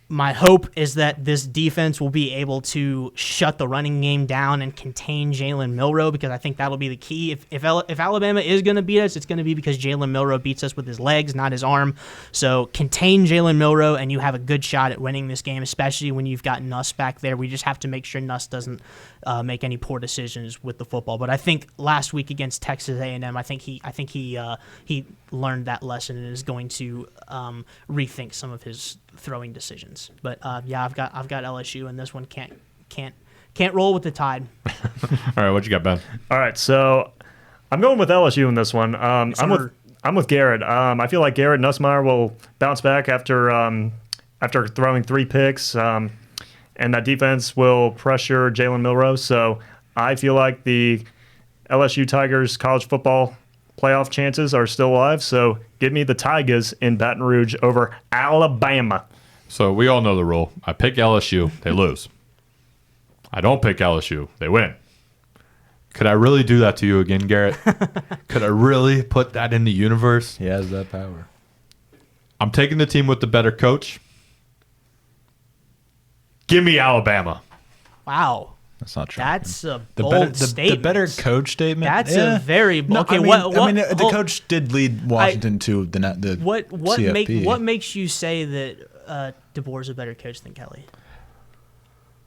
My hope is that this defense will be able to shut the running game down and contain Jalen Milroe, because I think that'll be the key. If Alabama is going to beat us, it's going to be because Jalen Milroe beats us with his legs, not his arm. So contain Jalen Milroe, and you have a good shot at winning this game, especially when you've got Nuss back there. We just have to make sure Nuss doesn't make any poor decisions with the football. But I think last week against Texas A&M, I think he learned that lesson and is going to rethink some of his throwing decisions. But yeah, I've got LSU, and this one can't roll with the tide. All right, what you got, Ben? All right, so I'm going with LSU in this one. I'm with Garrett. I feel like Garrett Nussmeier will bounce back after throwing 3 picks, and that defense will pressure Jalen Milroe. So I feel like the LSU Tigers college football playoff chances are still alive. So give me the Tigers in Baton Rouge over Alabama. So we all know the rule. I pick LSU, they lose. I don't pick LSU, they win. Could I really do that to you again, Garrett? Could I really put that in the universe? He has that power. I'm taking the team with the better coach. Give me Alabama. Wow. That's not true. That's a the bold statement. The better coach statement. That's Yeah. a very No, okay. I mean, What? the hold- coach did lead Washington to the What CFP. what makes you say that DeBoer's a better coach than Kelly?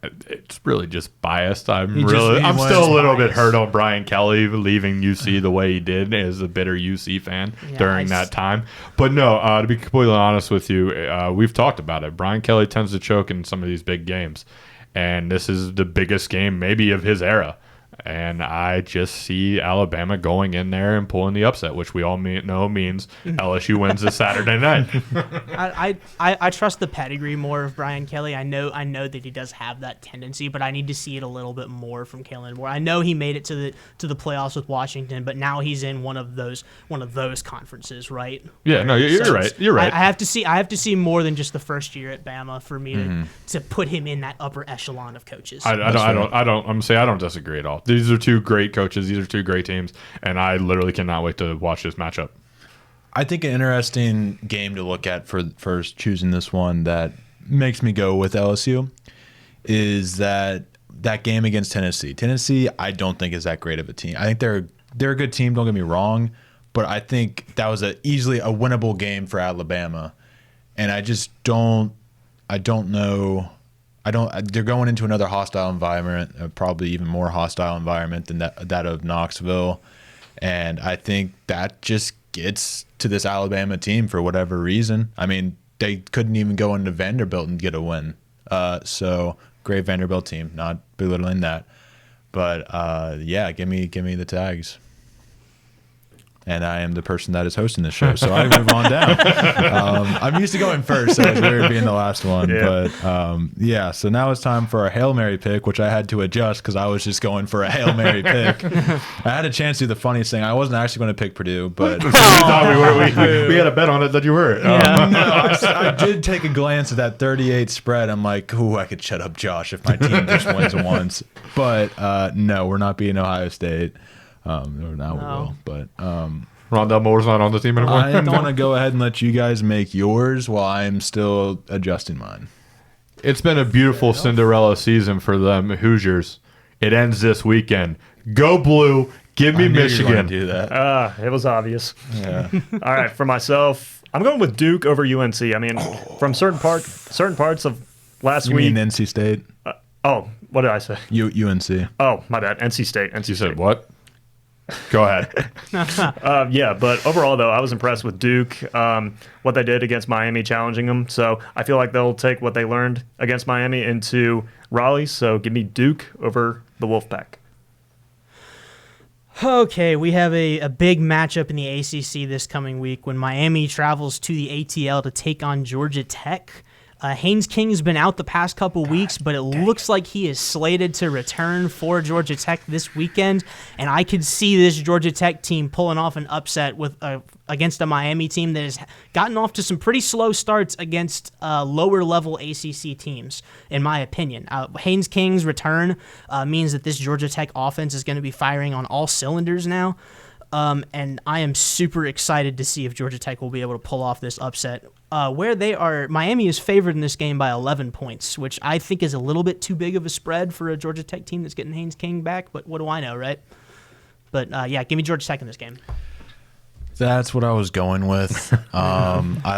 It's really just biased. I'm He still a was little bit biased. hurt on Brian Kelly leaving UC the way he did as a bitter UC fan Yeah, during that time. But no, to be completely honest with you, we've talked about it. Brian Kelly tends to choke in some of these big games, and this is the biggest game maybe of his era. And I just see Alabama going in there and pulling the upset, which we all know means LSU wins this Saturday night. I trust the pedigree more of Brian Kelly. I know that he does have that tendency, but I need to see it a little bit more from Kalen Moore. I know he made it to the playoffs with Washington, but now he's in one of those conferences, right? Yeah, no, you're So right. You're right. I have to see more than just the first year at Bama for me to put him in that upper echelon of coaches. I don't disagree at all. These are two great coaches. These are two great teams, and I literally cannot wait to watch this matchup. I think an interesting game to look at for choosing this one that makes me go with LSU is that game against Tennessee. Tennessee, I don't think is that great of a team. I think they're a good team. Don't get me wrong, but I think that was easily a winnable game for Alabama, and I just don't. I don't know. They're going into another hostile environment, probably even more hostile environment than that of Knoxville, and I think that just gets to this Alabama team for whatever reason. I mean, they couldn't even go into Vanderbilt and get a win. So great Vanderbilt team, not belittling that, but yeah, give me the tags. And I am the person that is hosting the show, so I move on down. I'm used to going first, so it's weird being the last one. Yeah. But yeah, so now it's time for a Hail Mary pick, which I had to adjust because I was just going for a Hail Mary pick. I had a chance to do the funniest thing. I wasn't actually going to pick Purdue, but we had a bet on it that you were. Yeah. No, I did take a glance at that 38 spread. I'm like, ooh, I could shut up Josh if my team just wins once. But no, we're not beating Ohio State. Now we will, but Rondell Moore's not on the team anymore. I'm going to go ahead and let you guys make yours while I'm still adjusting mine. It's been a beautiful Cinderella season for them Hoosiers. It ends this weekend. Go Blue! Give me Michigan. Do that. It was obvious. Yeah. All right, for myself, I'm going with Duke over UNC. I mean, from certain parts of last You week. mean NC State? What did I say? UNC. Oh, my bad. NC State. You said what? Go ahead. Yeah, but overall, though, I was impressed with Duke, what they did against Miami, challenging them. So I feel like they'll take what they learned against Miami into Raleigh. So give me Duke over the Wolfpack. Okay, we have a big matchup in the ACC this coming week when Miami travels to the ATL to take on Georgia Tech. Haynes King has been out the past couple weeks, but it looks like he is slated to return for Georgia Tech this weekend, and I could see this Georgia Tech team pulling off an upset against a Miami team that has gotten off to some pretty slow starts against lower-level ACC teams, in my opinion. Haynes King's return means that this Georgia Tech offense is going to be firing on all cylinders now, and I am super excited to see if Georgia Tech will be able to pull off this upset. Miami is favored in this game by 11 points, which I think is a little bit too big of a spread for a Georgia Tech team that's getting Haynes King back, but what do I know, right? But yeah, give me Georgia Tech in this game. That's what I was going with. I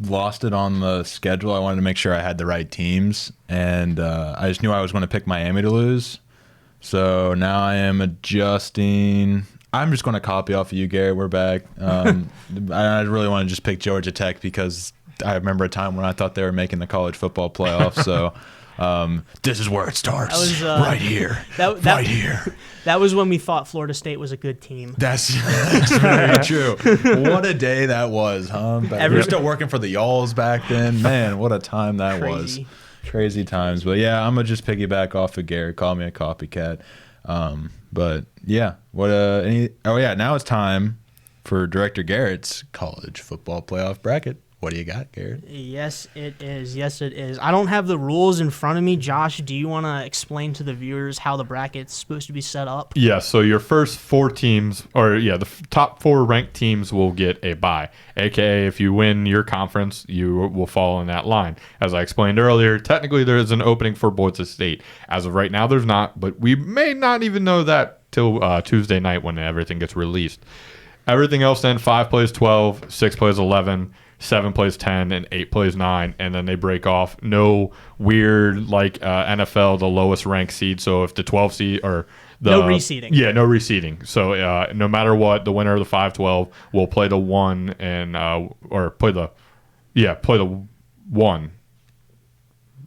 lost it on the schedule. I wanted to make sure I had the right teams, and I just knew I was going to pick Miami to lose. So now I am adjusting. I'm just going to copy off of you, Garrett. We're back. I really want to just pick Georgia Tech because I remember a time when I thought they were making the college football playoff. So this is where it starts. Right here. Right here. That was when we thought Florida State was a good team. That's very true. What a day that was, huh? We were still working for the Y'alls back then. Man, what a time that was. Crazy times. But yeah, I'm going to just piggyback off of Garrett. Call me a copycat. But yeah, now it's time for Director Garrett's college football playoff bracket. What do you got, Garrett? Yes, it is. Yes, it is. I don't have the rules in front of me. Josh, do you want to explain to the viewers how the bracket's supposed to be set up? Yeah, so your first four teams, the top four ranked teams will get a bye. AKA, if you win your conference, you will fall in that line. As I explained earlier, technically there is an opening for Boise State. As of right now, there's not, but we may not even know that till Tuesday night when everything gets released. Everything else then, 5 plays 12, 6 plays 11, 7 plays 10, and 8 plays 9, and then they break off. No weird like NFL, the lowest ranked seed. So if the 12 seed or no reseeding. Yeah, no reseeding. So no matter what, the winner of the 5-12 will play the 1 and play the 1.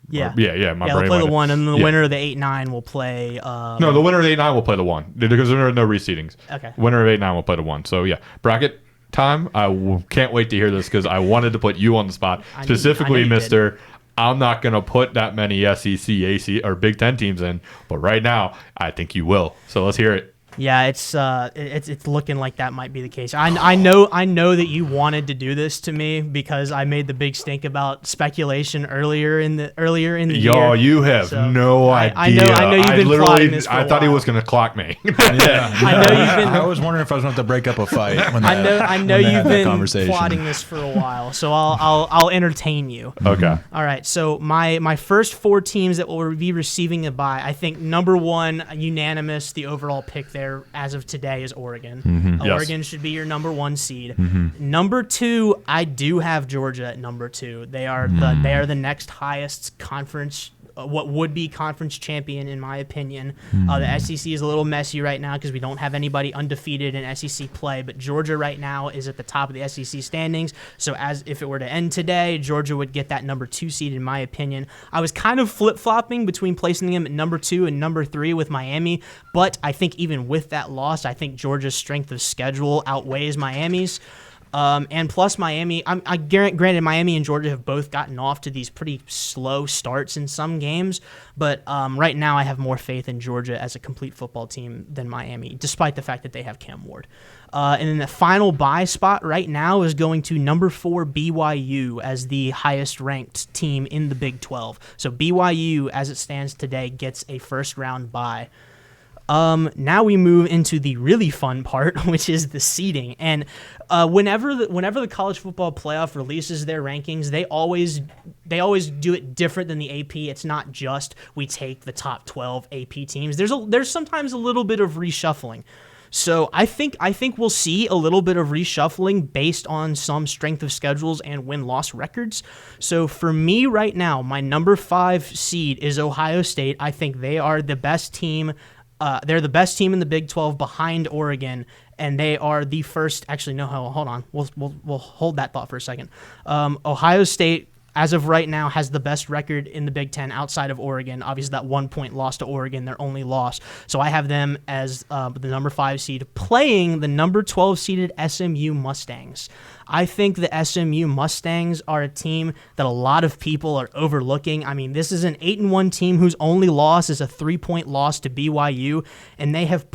Yeah. They'll play the 1, and then the winner of the 8-9 will play. No, the winner of the 8-9 will play the 1 because there are no reseedings. Okay. Winner of 8-9 will play the 1. So yeah, bracket time. I can't wait to hear this because I wanted to put you on the spot specifically, Mister. I'm not going to put that many SEC, AC, or Big Ten teams in, but right now I think you will. So let's hear it. Yeah, it's looking like that might be the case. I know that you wanted to do this to me because I made the big stink about speculation earlier in the year. Y'all, you have no idea. I know you've been plotting this for a I thought he while. was going to clock me. Yeah, I know you've been. I was wondering if I was going to have to break up a fight. When I know when they you've had that been conversation. plotting this for a while, so I'll entertain you. Okay. All right, so my first 4 teams that will be receiving a bye, I think number 1, unanimous, the overall pick there as of today is Oregon. Yes. Oregon should be your number 1 seed. Number 2, I do have Georgia at number 2. They are the next highest conference. What would be conference champion, in my opinion. The SEC is a little messy right now because we don't have anybody undefeated in SEC play, but Georgia right now is at the top of the SEC standings. So as if it were to end today, Georgia would get that number 2 seed, in my opinion. I was kind of flip-flopping between placing them at number 2 and number 3 with Miami, but I think even with that loss, I think Georgia's strength of schedule outweighs Miami's. And plus Miami, granted Miami and Georgia have both gotten off to these pretty slow starts in some games, but right now I have more faith in Georgia as a complete football team than Miami, despite the fact that they have Cam Ward. And then the final bye spot right now is going to number 4 BYU as the highest ranked team in the Big 12. So BYU, as it stands today, gets a first round bye. Now we move into the really fun part, which is the seeding. And whenever the college football playoff releases their rankings, they always do it different than the AP. It's not just we take the top 12 AP teams. There's sometimes a little bit of reshuffling. So I think we'll see a little bit of reshuffling based on some strength of schedules and win-loss records. So for me right now, my number 5 seed is Ohio State. I think they are the best team. They're the best team in the Big 12 behind Oregon, and they are the first. Actually, no, hold on. We'll hold that thought for a second. Ohio State, as of right now, has the best record in the Big 10 outside of Oregon. Obviously, that 1-point loss to Oregon, their only loss. So I have them as the number 5 seed playing the number 12 seeded SMU Mustangs. I think the SMU Mustangs are a team that a lot of people are overlooking. I mean, this is an 8-1 team whose only loss is a 3-point loss to BYU, and they have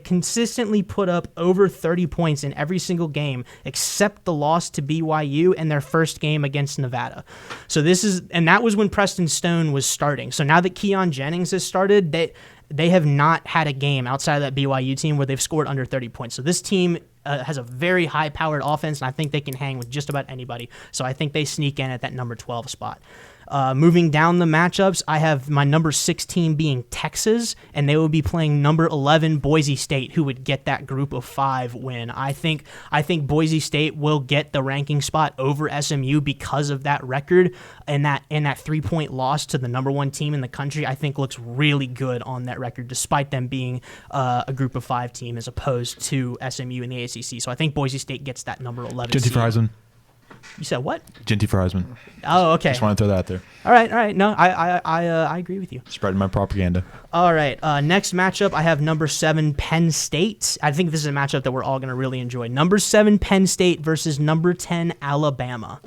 consistently put up over 30 points in every single game except the loss to BYU and their first game against Nevada. So that was when Preston Stone was starting. So now that Keon Jennings has started, they have not had a game outside of that BYU team where they've scored under 30 points. So this team has a very high-powered offense, and I think they can hang with just about anybody. So I think they sneak in at that number 12 spot. Moving down the matchups, I have my number 6 team being Texas, and they will be playing number 11 Boise State, who would get that group of 5 win. I think Boise State will get the ranking spot over SMU because of that record, and that 3-point loss to the number 1 team in the country, I think looks really good on that record, despite them being a group of 5 team as opposed to SMU in the ACC. So I think Boise State gets that number 11 Genty seed. for Heisman. You said what? Genty for Heisman. Oh, okay. Just want to throw that out there. All right. No, I agree with you. Spreading my propaganda. All right. Next matchup, I have number 7 Penn State. I think this is a matchup that we're all going to really enjoy. Number 7 Penn State versus number 10 Alabama.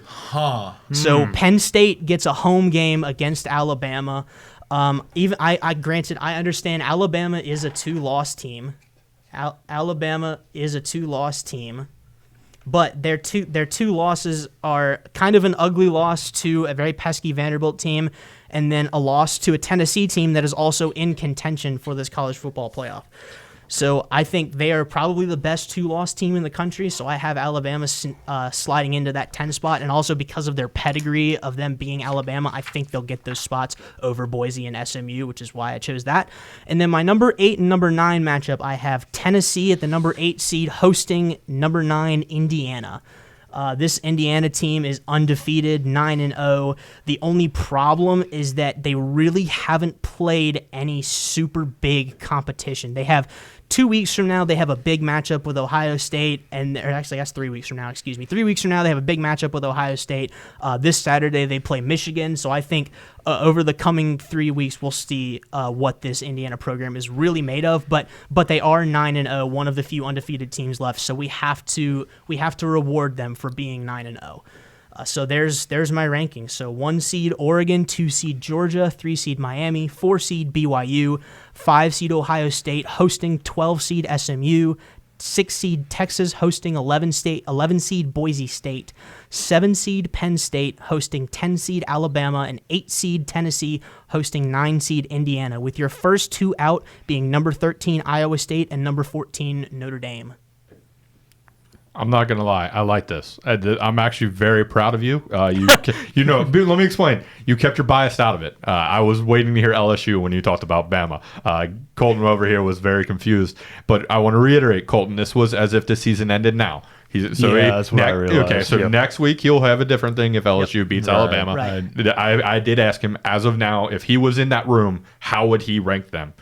So Penn State gets a home game against Alabama. Granted, I understand Alabama is a 2-loss team. Alabama is a 2-loss team. But their two losses are kind of an ugly loss to a very pesky Vanderbilt team, and then a loss to a Tennessee team that is also in contention for this college football playoff. So I think they are probably the best 2-loss team in the country, so I have Alabama sliding into that 10 spot, and also because of their pedigree of them being Alabama, I think they'll get those spots over Boise and SMU, which is why I chose that. And then my number 8 and number 9 matchup, I have Tennessee at the number 8 seed hosting number 9 Indiana. This Indiana team is undefeated, 9-0. The only problem is that they really haven't played any super big competition. They have 2 weeks from now, they have a big matchup with Ohio State, actually that's 3 weeks from now, 3 weeks from now, they have a big matchup with Ohio State. This Saturday, they play Michigan, so I think over the coming 3 weeks, we'll see what this Indiana program is really made of, but they are 9-0, one of the few undefeated teams left, so we have to reward them for being 9-0. So there's my rankings. So 1 seed Oregon, 2 seed Georgia, 3 seed Miami, 4 seed BYU, 5 seed Ohio State hosting 12 seed SMU, 6 seed Texas hosting 11 seed Boise State, 7 seed Penn State hosting 10 seed Alabama, and 8 seed Tennessee hosting 9 seed Indiana, with your first 2 out being number 13 Iowa State and number 14 Notre Dame. I'm not gonna lie, I like this. I'm actually very proud of you. Let me explain. You kept your bias out of it. I was waiting to hear LSU when you talked about Bama. Colton over here was very confused, but I want to reiterate, Colton, this was as if the season ended now. That's what I realized. Okay, so next week he'll have a different thing if LSU beats Alabama. Right. I did ask him, as of now, if he was in that room, how would he rank them?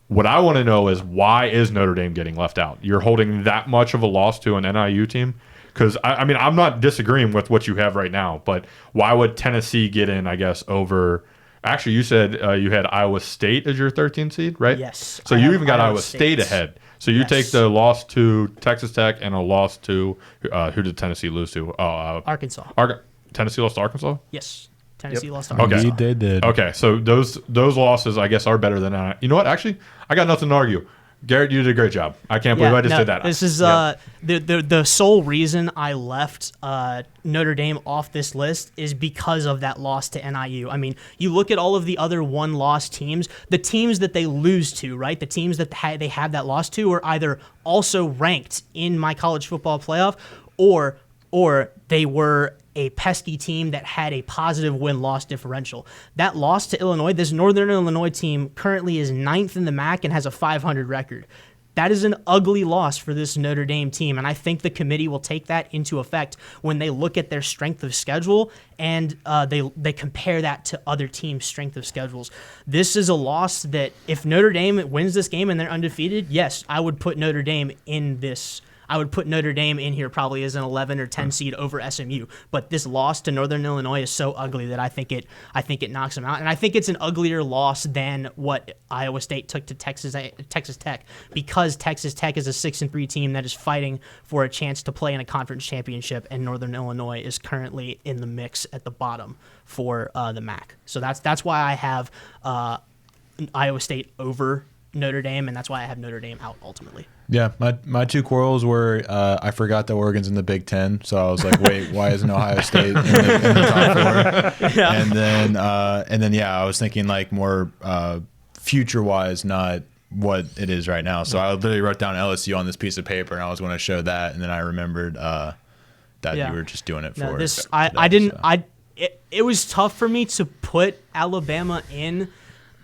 What I want to know is, why is Notre Dame getting left out? You're holding that much of a loss to an NIU team? Because, I mean, I'm not disagreeing with what you have right now, but why would Tennessee get in, I guess, over... Actually, you said you had Iowa State as your 13th seed, right? Yes. So you even got Iowa State ahead. So you take the loss to Texas Tech and a loss to... who did Tennessee lose to? Arkansas. Tennessee lost to Arkansas? Yes. Tennessee lost to Arkansas. Okay. Indeed, they did. Okay, so those losses, I guess, are better than you know what? Actually, I got nothing to argue. Garrett, you did a great job. I can't believe I just did that. This is the sole reason I left Notre Dame off this list is because of that loss to NIU. I mean, you look at all of the other one-loss teams, the teams that they lose to, right? The teams that they have that loss to are either also ranked in my college football playoff, or they were a pesky team that had a positive win-loss differential. That loss to Illinois, this Northern Illinois team currently is 9th in the MAC and has a 500 record. That is an ugly loss for this Notre Dame team, and I think the committee will take that into effect when they look at their strength of schedule and they compare that to other teams' strength of schedules. This is a loss that if Notre Dame wins this game and they're undefeated, yes, I would put Notre Dame in this. I would put Notre Dame in here probably as an 11 or 10 seed over SMU. But this loss to Northern Illinois is so ugly that I think it knocks them out. And I think it's an uglier loss than what Iowa State took to Texas Tech, because Texas Tech is a 6-3 team that is fighting for a chance to play in a conference championship, and Northern Illinois is currently in the mix at the bottom for the MAC. So that's why I have Iowa State over Notre Dame, and that's why I have Notre Dame out ultimately. Yeah, my 2 quarrels were I forgot that Oregon's in the Big Ten, so I was like, wait, why isn't Ohio State in the top 4? Yeah. And then I was thinking like more future wise, not what it is right now. So I literally wrote down LSU on this piece of paper, and I was going to show that, and then I remembered that you were just doing it for this. I didn't. It was tough for me to put Alabama in.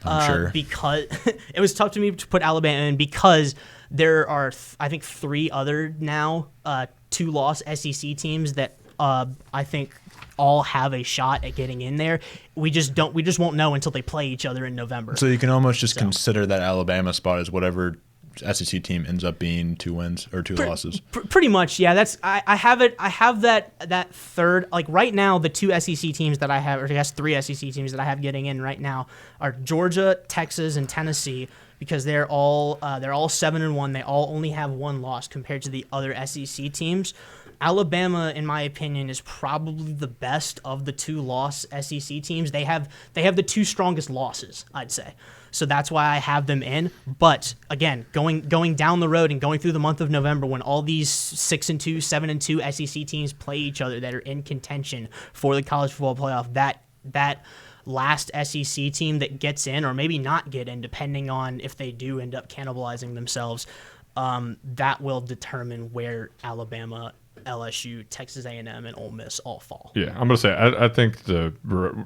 I'm sure. Because it was tough to me to put Alabama in because there are, I think, 3 other now 2-loss SEC teams that I think all have a shot at getting in there. We just won't know until they play each other in November. So you can almost just consider that Alabama spot as whatever SEC team ends up being 2 wins or 2 losses. Pretty much, yeah. That's I have it. I have that third. Like right now, the 2 SEC teams that I have, or I guess 3 SEC teams that I have getting in right now, are Georgia, Texas, and Tennessee, because they're all 7-1. They all only have 1 loss compared to the other SEC teams. Alabama, in my opinion, is probably the best of the 2-loss SEC teams. They have the 2 strongest losses, I'd say. So that's why I have them in. But again, going down the road and going through the month of November, when all these 6-2, 7-2 SEC teams play each other that are in contention for the college football playoff, that last SEC team that gets in, or maybe not get in, depending on if they do end up cannibalizing themselves, that will determine where Alabama, LSU, Texas A&M, and Ole Miss all fall. Yeah, I'm going to say, I think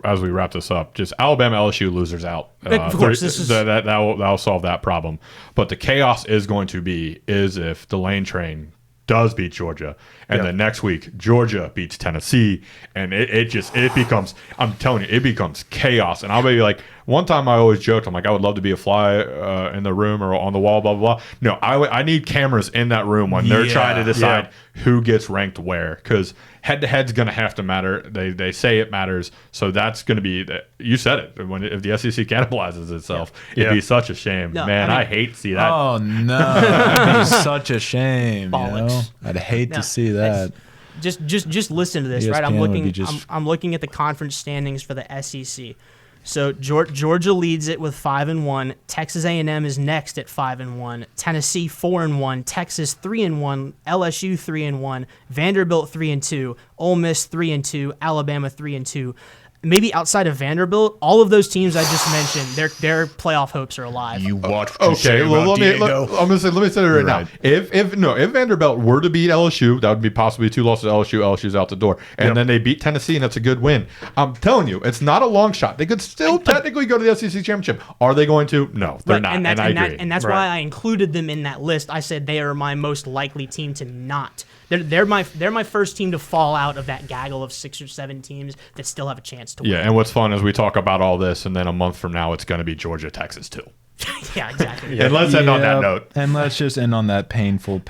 as we wrap this up, just Alabama, LSU, losers out. Of course, that'll solve that problem. But the chaos is going to be if the lane train does beat Georgia, and then next week Georgia beats Tennessee, and it becomes, I'm telling you, it becomes chaos. And I'll be like, one time I always joked, I'm like, I would love to be a fly in the room or on the wall, blah, blah, blah. No, I need cameras in that room when they're trying to decide who gets ranked where, because head-to-head's going to have to matter. They say it matters, so that's going to be, you said it, if the SEC cannibalizes itself, it'd be such a shame. No, Man, I hate to see that. Oh, no. That'd be such a shame. Bollocks. I'd hate to see that. Just listen to this, right? I'm looking at the conference standings for the SEC. So Georgia leads it with 5-1. Texas A&M is next at 5-1. Tennessee 4-1. Texas 3-1. LSU 3-1. Vanderbilt 3-2. Ole Miss 3-2. Alabama 3-2. Maybe outside of Vanderbilt, all of those teams I just mentioned, their playoff hopes are alive. You watch. Okay, well, let me say it right now. If Vanderbilt were to beat LSU, that would be possibly 2 losses to LSU. LSU's out the door, and then they beat Tennessee, and that's a good win. I'm telling you, it's not a long shot. They could still technically go to the SEC championship. Are they going to? No, they're not. And I agree. And that's why I included them in that list. I said they are my most likely team to not. They're my first team to fall out of that gaggle of 6 or 7 teams that still have a chance to win. Yeah, and what's fun is we talk about all this, and then a month from now, it's going to be Georgia, Texas too. Yeah, exactly. And let's end on that note. And let's just end on that painful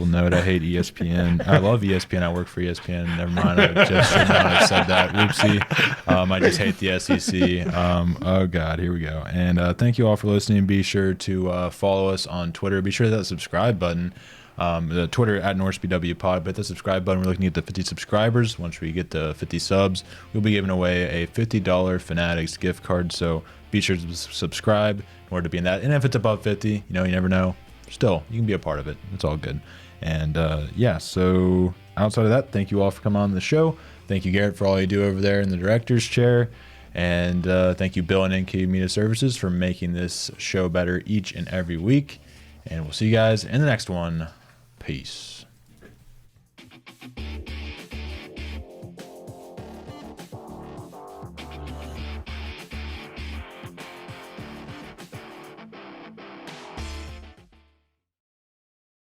note. I hate ESPN. I love ESPN. I work for ESPN. Never mind. I just should not have said that. Whoopsie. I just hate the SEC. Oh, God. Here we go. And thank you all for listening. Be sure to follow us on Twitter. Be sure to hit that subscribe button. The Twitter at Norse BenchWarmers Pod. Hit the subscribe button. We're looking at the 50 subscribers. Once we get to 50 subs, we'll be giving away a $50 Fanatics gift card. So be sure to subscribe in order to be in that. And if it's above 50, you never know. Still, you can be a part of it. It's all good. And so outside of that, thank you all for coming on the show. Thank you, Garrett, for all you do over there in the director's chair. And thank you, Bill and NK Media Services, for making this show better each and every week. And we'll see you guys in the next one. Peace.